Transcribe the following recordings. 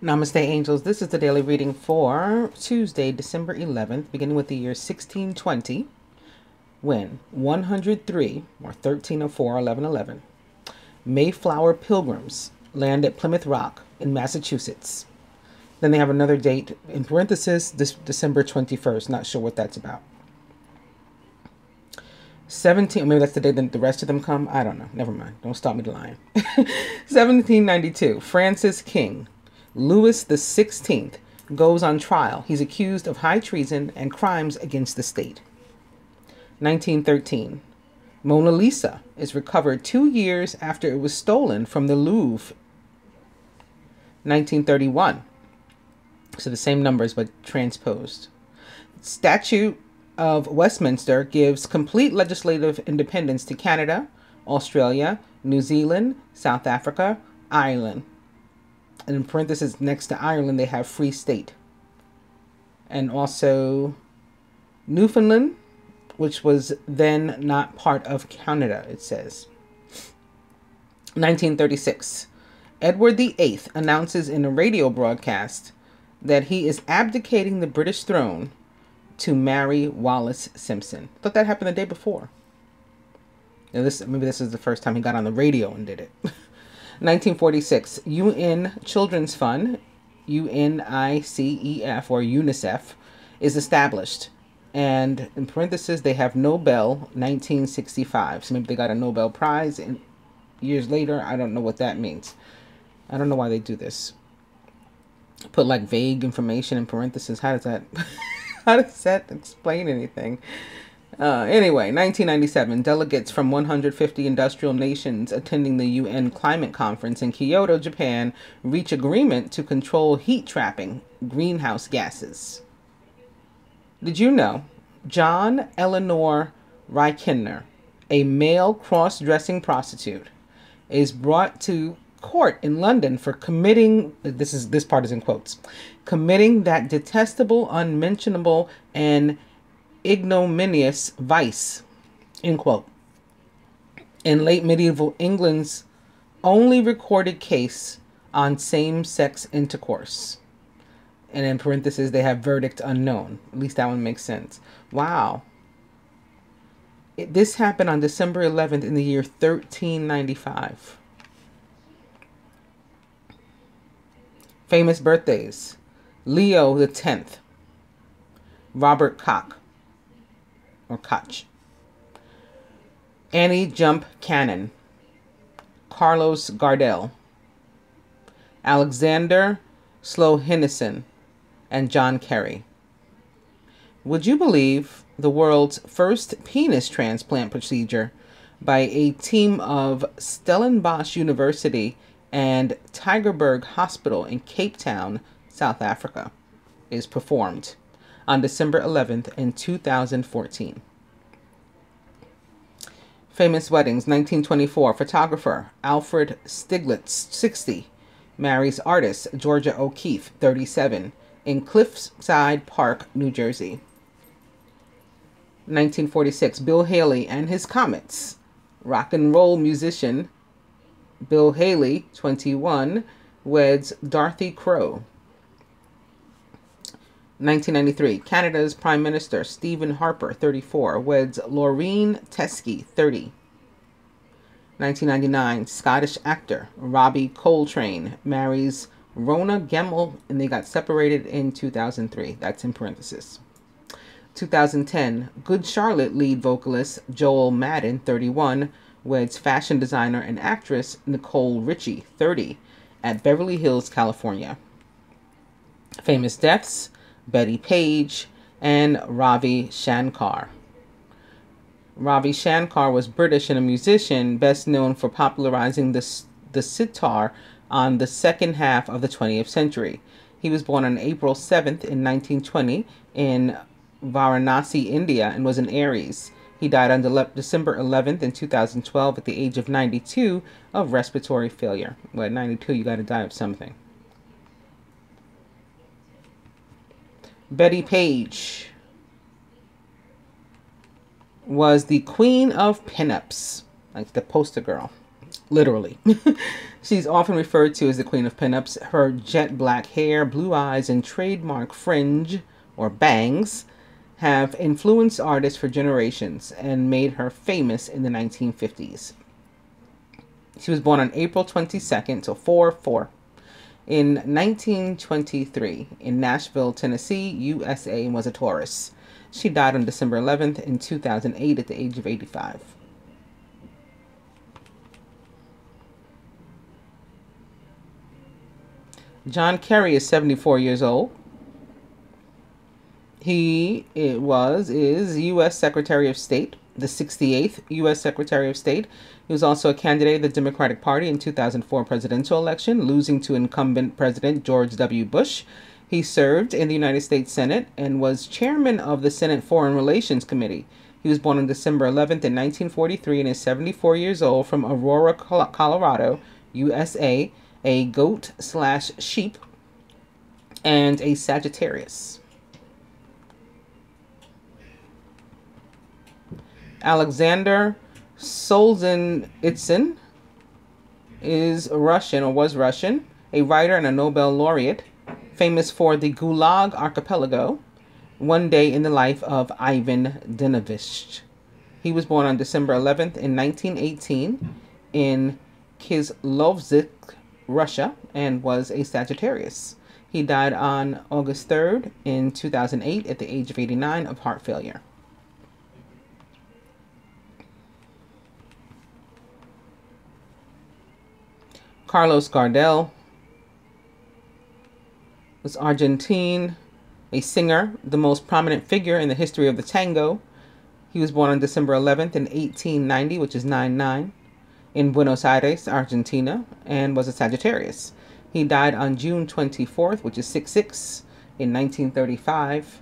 Namaste, angels. This is the daily reading for Tuesday, December 11th, beginning with the year 1620, when 103, or 1304, 1111, Mayflower pilgrims land at Plymouth Rock in Massachusetts. Then they have another date, in parenthesis, this December 21st. Not sure what that's about. 17, maybe that's the day that the rest of them come. I don't know. Never mind. Don't stop me to lying. 1792, Francis King. Louis XVI goes on trial. He's accused of high treason and crimes against the state. 1913. Mona Lisa is recovered 2 years after it was stolen from the Louvre. 1931. So the same numbers but transposed. Statute of Westminster gives complete legislative independence to Canada, Australia, New Zealand, South Africa, Ireland. And in parentheses, next to Ireland, they have Free State. And also Newfoundland, which was then not part of Canada, it says. 1936. Edward VIII announces in a radio broadcast that he is abdicating the British throne to Mary Wallace Simpson. Thought that happened the day before. Now maybe this is the first time he got on the radio and did it. 1946, UN Children's Fund, UNICEF, or UNICEF, is established. And in parentheses, they have Nobel 1965. So maybe they got a Nobel Prize and years later. I don't know what that means. I don't know why they do this. Put like vague information in parentheses. How does that, how does that explain anything? Anyway, 1997, delegates from 150 industrial nations attending the UN Climate Conference in Kyoto, Japan, reach agreement to control heat trapping greenhouse gases. Did you know John Eleanor Reichner, a male cross-dressing prostitute, is brought to court in London for committing, this part is in quotes, committing that detestable, unmentionable, and ignominious vice, end quote, in late medieval England's only recorded case on same-sex intercourse. And in parentheses, they have verdict unknown. At least that one makes sense. Wow. This happened on December 11th in the year 1395. Famous birthdays. Leo the 10th. Robert Koch. Or Koch. Annie Jump Cannon. Carlos Gardel. Alexander Slohenison. And John Kerry. Would you believe the world's first penis transplant procedure by a team of Stellenbosch University and Tygerberg Hospital in Cape Town, South Africa, is performed on December 11th in 2014. Famous weddings. 1924, photographer Alfred Stieglitz, 60, marries artist Georgia O'Keeffe, 37, in Cliffside Park, New Jersey. 1946, Bill Haley and his Comets. Rock and roll musician Bill Haley, 21, weds Dorothy Crow. 1993, Canada's Prime Minister Stephen Harper, 34, weds Laureen Teskey, 30. 1999, Scottish actor Robbie Coltrane marries Rona Gemmell, and they got separated in 2003. That's in parentheses. 2010, Good Charlotte lead vocalist Joel Madden, 31, weds fashion designer and actress Nicole Richie, 30, at Beverly Hills, California. Famous deaths. Betty Page and Ravi Shankar. Ravi Shankar was British and a musician best known for popularizing the sitar on the second half of the 20th century. He was born on April 7th in 1920 in Varanasi, India, and was an Aries. He died on December 11th in 2012 at the age of 92 of respiratory failure. Well, at 92, you got to die of something. Betty Page was the queen of pinups, like the poster girl. literally. She's often referred to as the Queen of Pinups. Her jet black hair, blue eyes, and trademark fringe, or bangs, have influenced artists for generations and made her famous in the 1950s. She was born on April 22nd, so 4-4, in 1923 in Nashville, Tennessee, USA, and was a Taurus. She died on December 11th in 2008 at the age of 85. John Kerry is 74 years old. He is U.S. Secretary of State, the 68th U.S. Secretary of State. He was also a candidate of the Democratic Party in 2004 presidential election, losing to incumbent President George W. Bush. He served in the United States Senate and was chairman of the Senate Foreign Relations Committee. He was born on December 11th in 1943 and is 74 years old, from Aurora, Colorado, USA, a goat/sheep, and a Sagittarius. Alexander Solzhenitsyn is Russian, or was Russian, a writer and a Nobel laureate, famous for the Gulag Archipelago, One Day in the Life of Ivan Denitovich. He was born on December 11th in 1918 in Kislovsk, Russia, and was a Sagittarius. He died on August 3rd in 2008 at the age of 89 of heart failure. Carlos Gardel was Argentine, a singer, the most prominent figure in the history of the tango. He was born on December 11th in 1890, which is 9-9, in Buenos Aires, Argentina, and was a Sagittarius. He died on June 24th, which is 6-6, in 1935,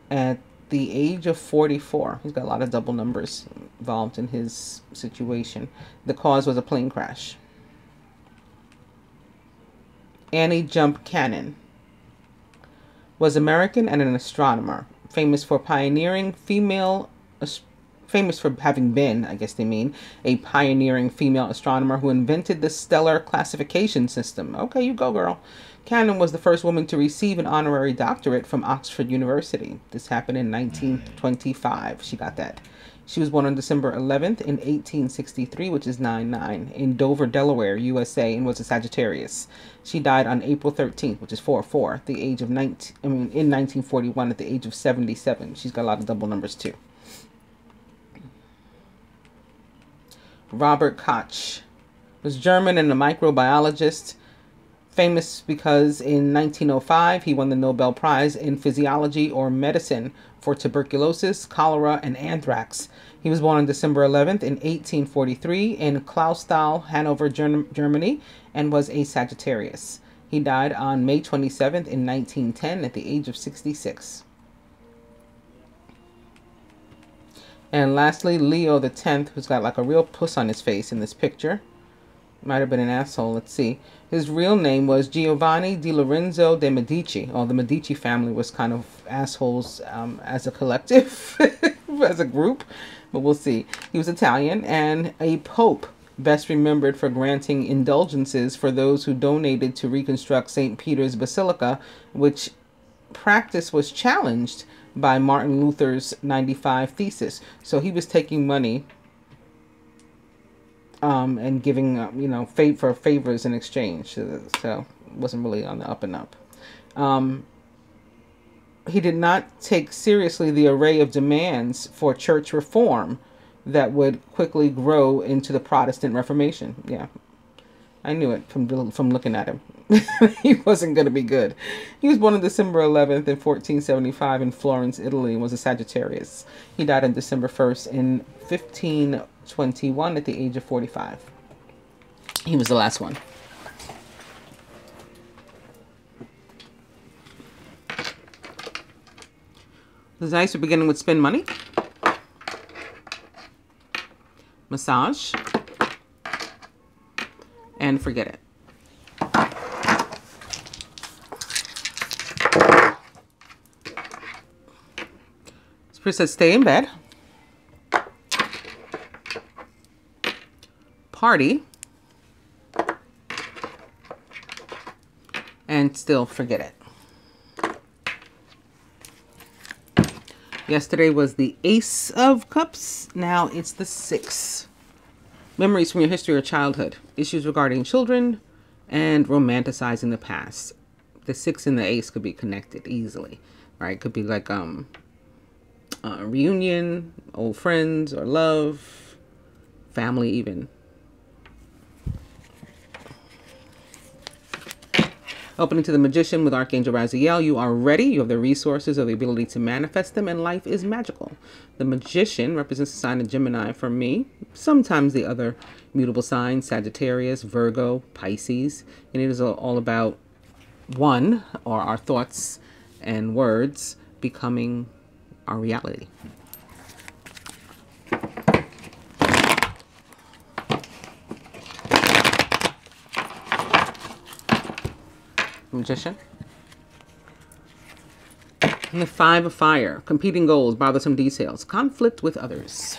at the age of 44. He's got a lot of double numbers involved in his situation. The cause was a plane crash. Annie Jump Cannon was American and an astronomer, famous for having been, I guess they mean, a pioneering female astronomer who invented the stellar classification system. Okay, you go, girl. Cannon was the first woman to receive an honorary doctorate from Oxford University. This happened in 1925. She got that. She was born on December 11th in 1863, which is 9-9, in Dover, Delaware, USA, and was a Sagittarius. She died on April 13th, which is 4-4, at the age of in 1941 at the age of 77. She's got a lot of double numbers too. Robert Koch was German and a microbiologist, famous because in 1905 he won the Nobel Prize in Physiology or Medicine for tuberculosis, cholera, and anthrax. He was born on December 11th in 1843 in Clausthal, Hanover, Germany, and was a Sagittarius. He died on May 27th in 1910 at the age of 66. And lastly, Leo the 10th, who's got like a real puss on his face in this picture. Might have been an asshole. Let's see. His real name was Giovanni di Lorenzo de' Medici. Oh, the Medici family was kind of assholes as a collective, as a group. But we'll see. He was Italian and a pope, best remembered for granting indulgences for those who donated to reconstruct St. Peter's Basilica, which practice was challenged by Martin Luther's 95 Thesis. So he was taking money and giving, for favors in exchange. So it wasn't really on the up and up. He did not take seriously the array of demands for church reform that would quickly grow into the Protestant Reformation. Yeah, I knew it from looking at him. He wasn't going to be good. He was born on December 11th in 1475 in Florence, Italy, and was a Sagittarius. He died on December 1st in 1521 at the age of 45. He was the last one. This is nice. We're beginning with spend money, massage, and forget it. Spirit says stay in bed. party and still forget it. Yesterday was the Ace of Cups. Now it's the 6. Memories from your history or childhood. Issues regarding children and romanticizing the past. The 6 and the Ace could be connected easily, right? Could be like a reunion, old friends or love, family even. Opening to the Magician with Archangel Raziel. You are ready. You have the resources or the ability to manifest them, and life is magical. The Magician represents the sign of Gemini for me. Sometimes the other mutable signs, Sagittarius, Virgo, Pisces. And it is all about one, or our thoughts and words becoming our reality. Magician. And the 5 of Fire. Competing goals, bothersome details, conflict with others.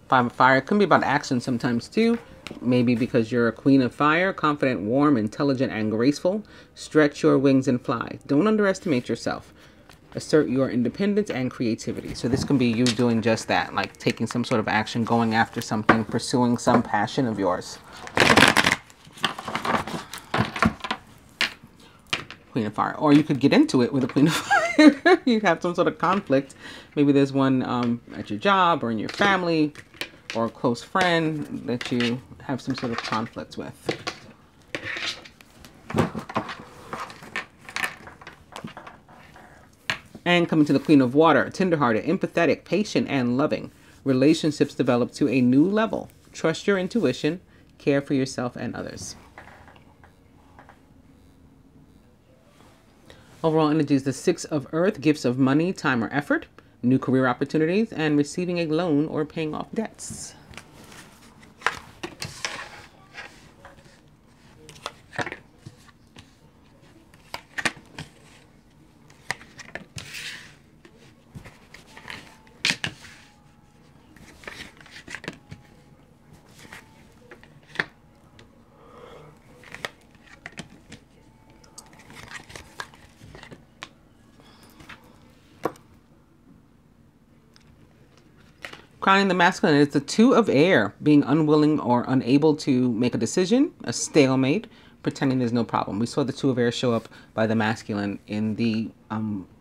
5 of Fire can be about action sometimes too. Maybe because you're a Queen of Fire, confident, warm, intelligent, and graceful. Stretch your wings and fly. Don't underestimate yourself. Assert your independence and creativity. So this can be you doing just that, like taking some sort of action, going after something, pursuing some passion of yours. Queen of Fire. Or you could get into it with a Queen of Fire. You'd have some sort of conflict. Maybe there's one at your job or in your family or a close friend that you have some sort of conflict with. And coming to the Queen of Water, tenderhearted, empathetic, patient, and loving. Relationships develop to a new level. Trust your intuition. Care for yourself and others. Overall energy is the 6 of Earth, gifts of money, time, or effort, new career opportunities, and receiving a loan or paying off debts. Crowning the masculine is the 2 of Air, being unwilling or unable to make a decision, a stalemate, pretending there's no problem. We saw the 2 of Air show up by the masculine in the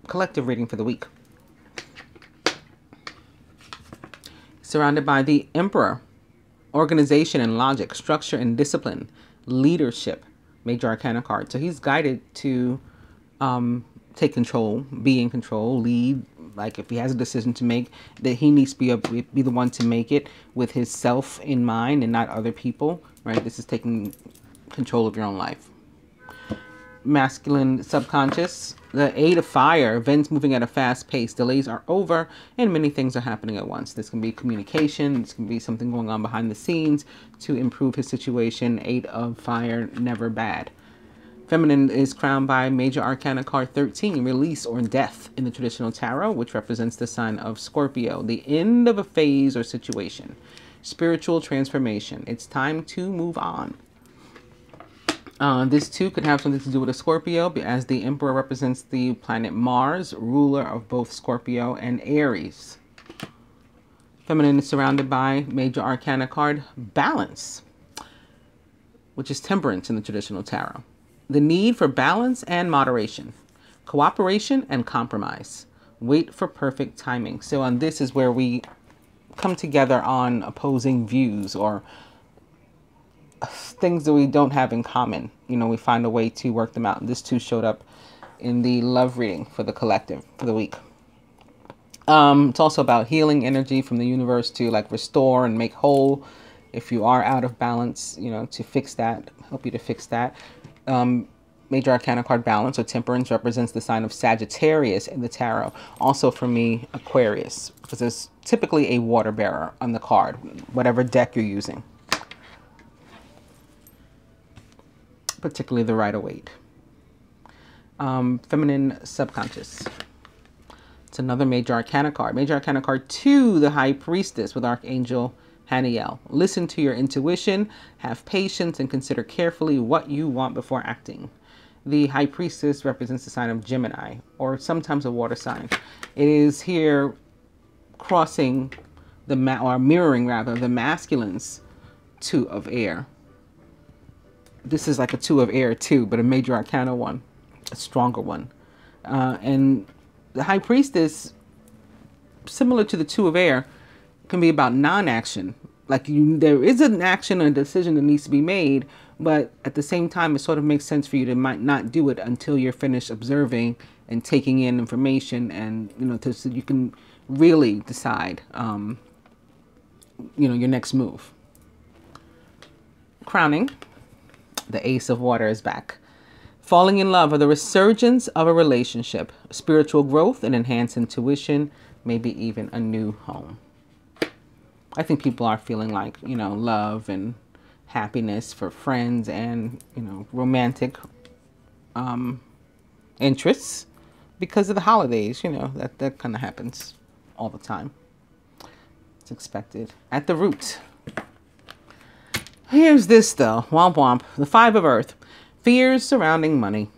collective reading for the week. Surrounded by the Emperor, organization and logic, structure and discipline, leadership, Major Arcana card. So he's guided to take control, be in control, lead. Like if he has a decision to make, that he needs to be the one to make it with his self in mind and not other people, right? This is taking control of your own life. Masculine subconscious, the 8 of Fire, events moving at a fast pace, delays are over, and many things are happening at once. This can be communication, this can be something going on behind the scenes to improve his situation. 8 of Fire, never bad. Feminine is crowned by Major Arcana card 13, release or death in the traditional tarot, which represents the sign of Scorpio, the end of a phase or situation. Spiritual transformation. It's time to move on. This too could have something to do with a Scorpio, as the Emperor represents the planet Mars, ruler of both Scorpio and Aries. Feminine is surrounded by Major Arcana card Balance, which is temperance in the traditional tarot. The need for balance and moderation, cooperation and compromise. Wait for perfect timing. So on this is where we come together on opposing views or things that we don't have in common. You know, we find a way to work them out. And this too showed up in the love reading for the collective for the week. It's also about healing energy from the universe to like restore and make whole. If you are out of balance, you know, to fix that, help you to fix that. Major Arcana card Balance or Temperance represents the sign of Sagittarius in the tarot. Also for me, Aquarius, because there's typically a water bearer on the card, whatever deck you're using. Particularly the Rider-Waite. Feminine subconscious. It's another Major Arcana card. Major Arcana card 2, the High Priestess with Archangel Haniel. Listen to your intuition, have patience, and consider carefully what you want before acting. The High Priestess represents the sign of Gemini, or sometimes a water sign. It is here crossing or mirroring rather, the masculine's 2 of air. This is like a 2 of air too, but a Major Arcana one, a stronger one. And the High Priestess, similar to the 2 of air, can be about non-action. Like there is an action, a decision that needs to be made, but at the same time, it sort of makes sense for you to might not do it until you're finished observing and taking in information, and so you can really decide, your next move. Crowning, the Ace of Water is back. Falling in love or the resurgence of a relationship, spiritual growth and enhanced intuition, maybe even a new home. I think people are feeling like, love and happiness for friends and, romantic interests because of the holidays. That kind of happens all the time. It's expected. At the root. Here's this though. Womp womp. The 5 of Earth. Fears surrounding money.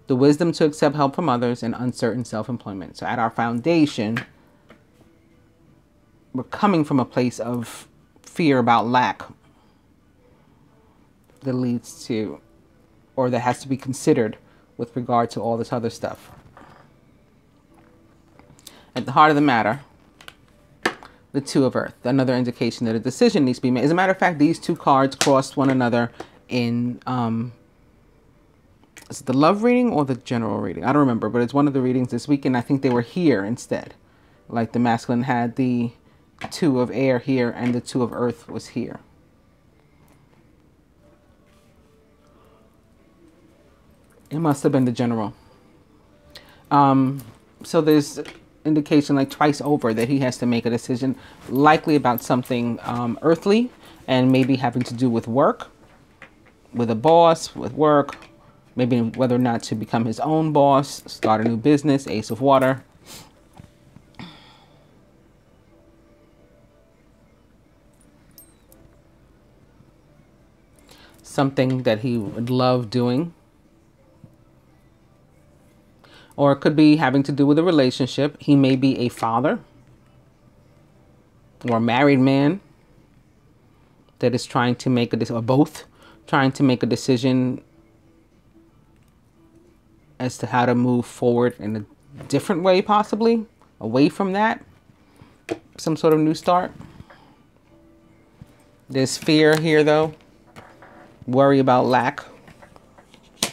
The wisdom to accept help from others and uncertain self-employment. So at our foundation, we're coming from a place of fear about lack that leads to, or that has to be considered with regard to all this other stuff. At the heart of the matter, the 2 of Earth, another indication that a decision needs to be made. As a matter of fact, these 2 cards crossed one another in, is it the love reading or the general reading? I don't remember, but it's one of the readings this week, and I think they were here instead. Like the masculine had the 2 of air here and the 2 of Earth was here. It must have been the general. So there's indication like twice over that he has to make a decision, likely about something earthly and maybe having to do with work, with a boss, with work, maybe whether or not to become his own boss, start a new business, Ace of Water. Something that he would love doing. Or it could be having to do with a relationship. He may be a father or a married man that is trying to make a decision, or both trying to make a decision as to how to move forward in a different way, possibly away from that. Some sort of new start. There's fear here, though. Worry about lack.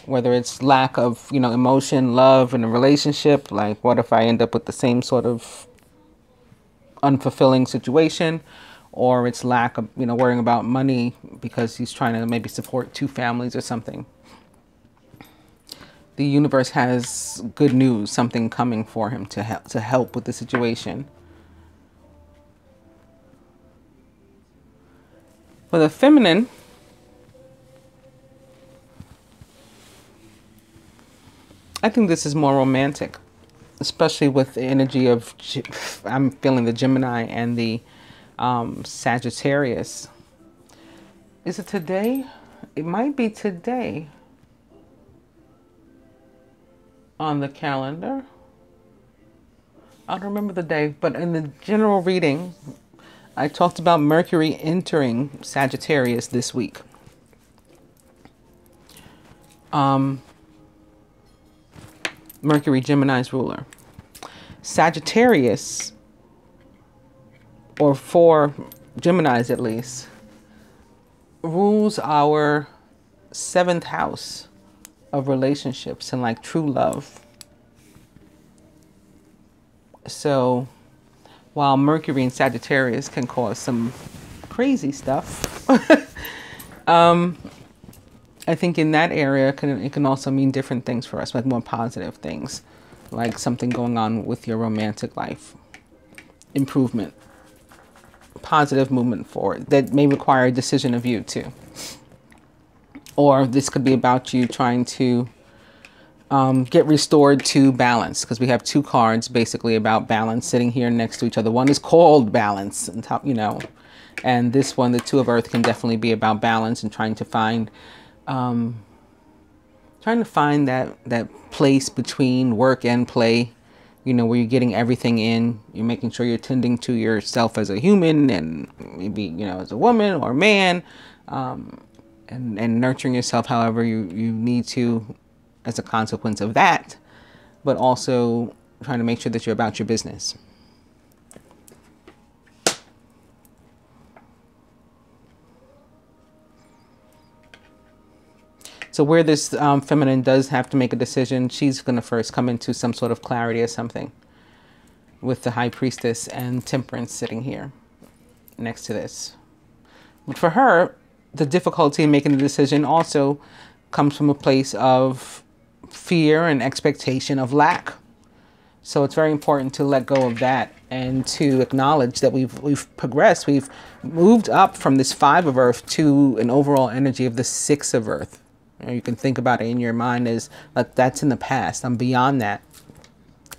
Whether it's lack of, emotion, love in a relationship. Like, what if I end up with the same sort of unfulfilling situation? Or it's lack of, worrying about money because he's trying to maybe support 2 families or something. The universe has good news, something coming for him to help with the situation. For the feminine, I think this is more romantic, especially with the energy of, I'm feeling the Gemini and the Sagittarius. Is it today? It might be today on the calendar. I don't remember the day, but in the general reading, I talked about Mercury entering Sagittarius this week. Mercury, Gemini's ruler. Sagittarius, or for Geminis at least, rules our 7th house of relationships and like true love. So while Mercury in Sagittarius can cause some crazy stuff, I think in that area, it can also mean different things for us, like more positive things, like something going on with your romantic life. Improvement. Positive movement forward. That may require a decision of you too. Or this could be about you trying to get restored to balance, because we have two cards basically about balance sitting here next to each other. One is called balance and top, you know, and this one, the Two of Earth, can definitely be about balance and trying to find that place between work and play, you know, where you're getting everything in. You're making sure you're tending to yourself as a human and maybe, you know, as a woman or man, and nurturing yourself however you need to as a consequence of that, but also trying to make sure that you're about your business. So where this feminine does have to make a decision, she's going to first come into some sort of clarity or something, with the High Priestess and Temperance sitting here next to this. But for her, the difficulty in making the decision also comes from a place of fear and expectation of lack. So it's very important to let go of that and to acknowledge that we've progressed. We've moved up from this 5 of Earth to an overall energy of the 6 of Earth. You can think about it in your mind as like that's in the past. I'm beyond that.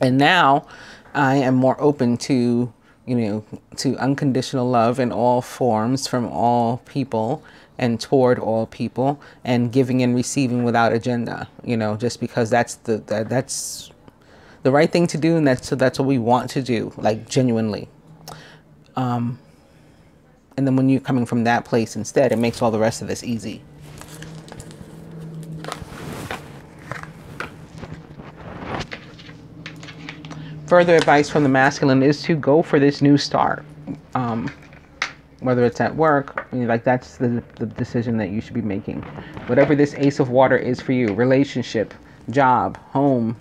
And now I am more open to, you know, to unconditional love in all forms from all people and toward all people, and giving and receiving without agenda, you know, just because that's the right thing to do, and that's what we want to do, like genuinely. And then when you're coming from that place instead, it makes all the rest of this easy. Further advice from the masculine is to go for this new start. Whether it's at work, I mean, like that's the decision that you should be making. Whatever this Ace of Water is for you, relationship, job, home,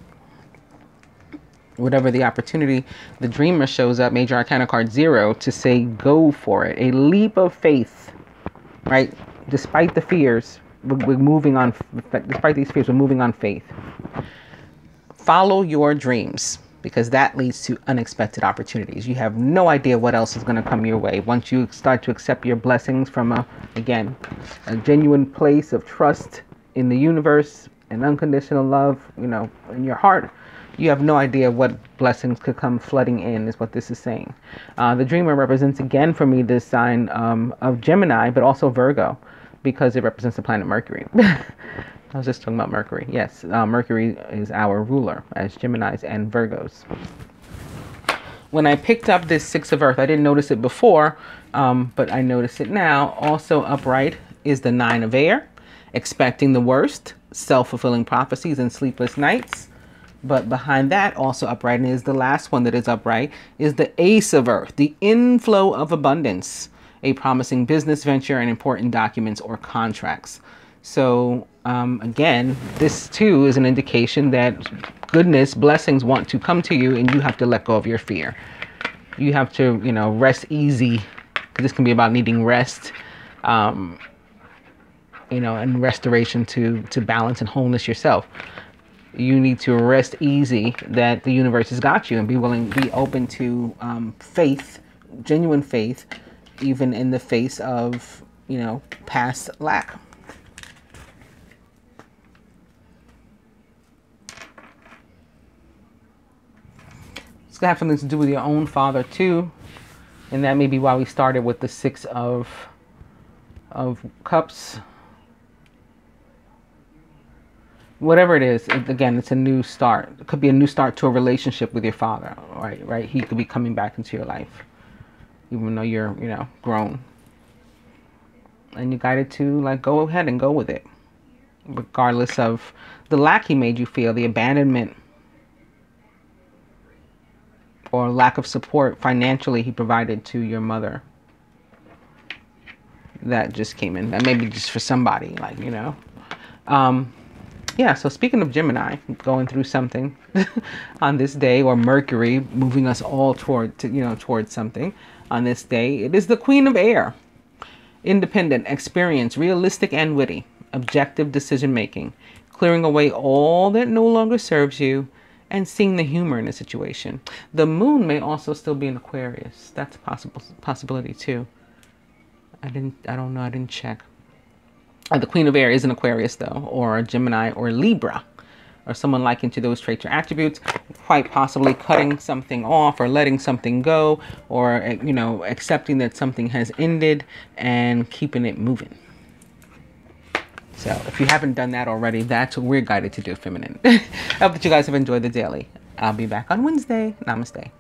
whatever the opportunity, the Dreamer shows up, Major Arcana card 0, to say go for it. A leap of faith, right? Despite the fears, we're moving on. Despite these fears, we're moving on faith. Follow your dreams, because that leads to unexpected opportunities. You have no idea what else is going to come your way once you start to accept your blessings from a genuine place of trust in the universe and unconditional love, you know, in your heart. You have no idea what blessings could come flooding in, is what this is saying. The Dreamer represents again for me this sign of Gemini, but also Virgo, because it represents the planet Mercury. I was just talking about Mercury. Yes, Mercury is our ruler as Geminis and Virgos. When I picked up this 6 of Earth, I didn't notice it before, but I notice it now. Also upright is the 9 of Air, expecting the worst, self-fulfilling prophecies and sleepless nights. But behind that, also upright, and is the last one that is upright, is the Ace of Earth, the inflow of abundance, a promising business venture and important documents or contracts. So again, this too is an indication that goodness, blessings want to come to you, and you have to let go of your fear. You have to, you know, rest easy, because this can be about needing rest, you know, and restoration to balance and wholeness yourself. You need to rest easy that the universe has got you, and be open to faith, genuine faith, even in the face of, you know, past lack. It's gonna have something to do with your own father too, and that may be why we started with the 6 of Cups. Whatever it is, again, it's a new start. It could be a new start to a relationship with your father, right? He could be coming back into your life, even though you're, you know, grown. And you're guided to, like, go ahead and go with it, regardless of the lack he made you feel, the abandonment or lack of support financially he provided to your mother. That just came in. That maybe just for somebody, like, you know. Yeah, so speaking of Gemini, going through something on this day, or Mercury moving us all towards something on this day, it is the Queen of Air. Independent, experienced, realistic and witty, objective decision making, clearing away all that no longer serves you, and seeing the humor in a situation. The moon may also still be in Aquarius. That's a possibility too. I don't know, I didn't check. The Queen of Air is an Aquarius though, or a Gemini or Libra. or someone likened to those traits or attributes, quite possibly cutting something off or letting something go, or, you know, accepting that something has ended and keeping it moving. So if you haven't done that already, that's what we're guided to do, feminine. I hope that you guys have enjoyed the daily. I'll be back on Wednesday. Namaste.